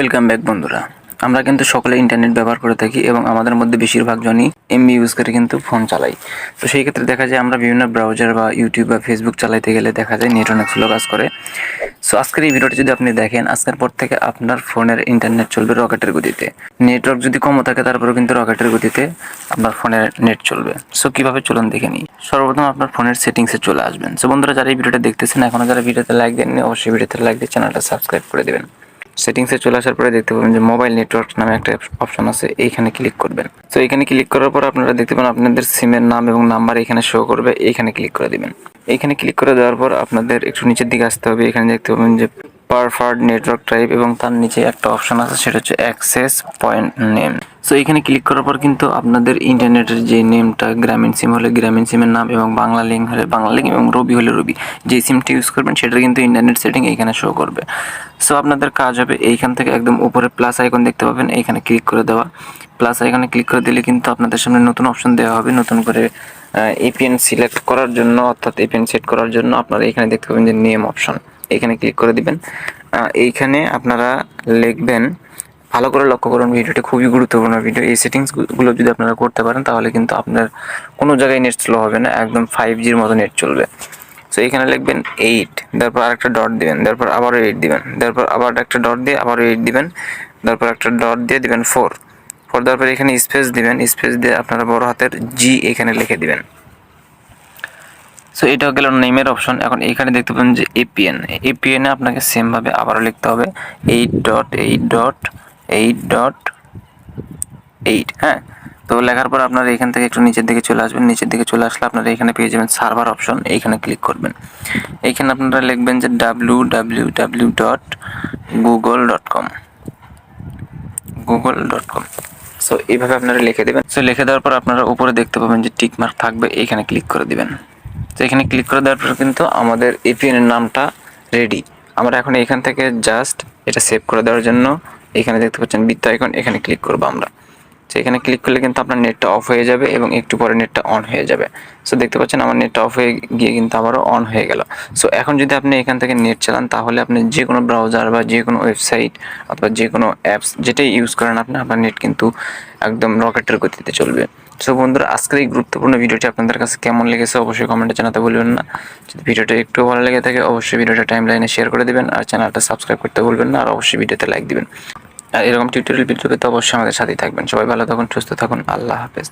Welcome back বন্ধুরা। আমরা কিন্তু সকলে ইন্টারনেট ব্যবহার করে থাকি এবং আমাদের মধ্যে বেশিরভাগ জনই এমবি ইউজ করে কিন্তু ফোন চালাই। তো সেই ক্ষেত্রে দেখা যায় আমরা বিভিন্ন ব্রাউজার বা ইউটিউব বা ফেসবুক চালাতে গেলে দেখা যায় নেট অনেক স্লো কাজ করে। সো আজকের এই ভিডিওটি যদি আপনি দেখেন, আজকের পর থেকে আপনার ফোনের ইন্টারনেট চলবে রকেটের গতিতে। নেটওয়ার্ক যদি কমও থাকে তারপরেও কিন্তু রকেটের গতিতে আপনার ফোনের নেট চলবে। সো কীভাবে চলুন দেখে নিই। সর্বপ্রথম আপনার ফোনের সেটিংসে চলে আসবেন। সো বন্ধুরা, যারা এই ভিডিওটা দেখতেছেন, এখনও যারা ভিডিওতে লাইক দেননি, অবশ্যই ভিডিওতে লাইক দিয়ে চ্যানেলটা সাবস্ক্রাইব করে দেবেন। সেটিংসে চলে আসার পরে দেখতে পাবেন যে মোবাইল নেটওয়ার্ক নামে একটা অপশন আছে, এইখানে ক্লিক করবেন। তো এখানে ক্লিক করার পর আপনারা দেখতে পাবেন আপনাদের সিমের নাম এবং নাম্বার এখানে শো করবে, এইখানে ক্লিক করে দিবেন। এইখানে ক্লিক করে দেওয়ার পর আপনাদের একটু নিচের দিকে আসতে হবে। এখানে দেখতে পাবেন যে পারফার্ড নেটওয়ার্ক টাইপ এবং তার নিচে একটা অপশন আছে, সেটা হচ্ছে অ্যাক্সেস পয়েন্ট নেম। সো এখানে ক্লিক করার পর কিন্তু আপনাদের ইন্টারনেটের যে নেমটা, গ্রামীণ সিম হলে গ্রামীণ সিমের নাম এবং বাংলা লিঙ্ক হলে বাংলা লিঙ্ক এবং রবি হলে রবি, যে সিমটি ইউজ করবেন সেটার কিন্তু ইন্টারনেট সেটিং এইখানে শো করবে। সো আপনাদের কাজ হবে এইখান থেকে একদম উপরে প্লাস আইকন দেখতে পাবেন, এইখানে ক্লিক করে দেওয়া। প্লাস আইকনে ক্লিক করে দিলে কিন্তু আপনাদের সামনে নতুন অপশন দেওয়া হবে, নতুন করে এপিএন সিলেক্ট করার জন্য, অর্থাৎ এপিএন সেট করার জন্য আপনারা এখানে দেখতে পাবেন যে নেম অপশন, এখানে ক্লিক করে দিবেন। এইখানে আপনারা লিখবেন, ভালো করে লক্ষ্য করুন, ভিডিওটি খুবই গুরুত্বপূর্ণ ভিডিও। এই সেটিংসগুলো যদি আপনারা করতে পারেন তাহলে কিন্তু আপনার কোনো জায়গায় নেট স্লো হবে না, একদম 5Gর মতো নেট চলবে। সো এখানে লিখবেন 8, তারপর আরেকটা ডট দিবেন, তারপর আবারও 8 দিবেন, তারপর আবার একটা ডট দিয়ে আবারও 8 দিবেন, তারপর একটা ডট দিয়ে দিবেন 4 দেওয়ার পর এখানে স্পেস দিবেন, স্পেস দিয়ে আপনারা বড় হাতের জি এখানে লিখে দিবেন। সো এটা গেল নেমের অপশন। এখন এখানে দেখতে পাবেন যে এপিএনে আপনাকে সেমভাবে আবারও লিখতে হবে 8.8.8.8। হ্যাঁ, তো লেখার পর আপনারা এখান থেকে একটু নিচের দিকে চলে আসবেন। নিচের দিকে চলে আসলে আপনারা এখানে পেয়ে যাবেন সার্ভার অপশন, এইখানে ক্লিক করবেন। এইখানে আপনারা লিখবেন যে www.google.com। সো এইভাবে আপনারা লিখে দেবেন। সো লিখে দেওয়ার পর আপনারা উপরে দেখতে পাবেন যে টিক মার্ক থাকবে, এইখানে ক্লিক করে দিবেন। তো এখানে ক্লিক করে দেওয়ার পর কিন্তু আমাদের এপিএন এর নামটা রেডি। আমরা এখন এখান থেকে জাস্ট এটা সেভ করে দেওয়ার জন্য এখানে দেখতে পাচ্ছেন বৃত্ত আইকন, এখানে ক্লিক করবো আমরা। তো এখানে ক্লিক করলে কিন্তু আপনার নেটটা অফ হয়ে যাবে এবং একটু পরে নেটটা অন হয়ে যাবে। সো দেখতে পাচ্ছেন আমার নেটটা অফ হয়ে গিয়ে কিন্তু আবারও অন হয়ে গেল। সো এখন যদি আপনি এখান থেকে নেট চালান তাহলে আপনি যে কোনো ব্রাউজার বা যে কোনো ওয়েবসাইট অথবা যে কোনো অ্যাপস যেটাই ইউজ করেন আপনি, আপনার নেট কিন্তু একদম রকেটের গতিতে চলবে। সো বন্ধুরা, আজকের এই গুরুত্বপূর্ণ ভিডিওটি আপনাদের কাছে কেমন লেগেছে অবশ্যই কমেন্টে জানাতে ভুলবেন না। যদি ভিডিওটা একটু ভালো লেগে থাকে অবশ্যই ভিডিওটা টাইমলাইনে শেয়ার করে দিবেন, আর চ্যানেলটা সাবস্ক্রাইব করতে ভুলবেন না, আর অবশ্যই ভিডিওতে লাইক দিবেন। আর এরকম টিউটোরিয়াল ভিডিও পেতে অবশ্যই আমাদের সাথেই থাকবেন। সবাই ভালো থাকুন, সুস্থ থাকুন, আল্লাহ হাফেজ।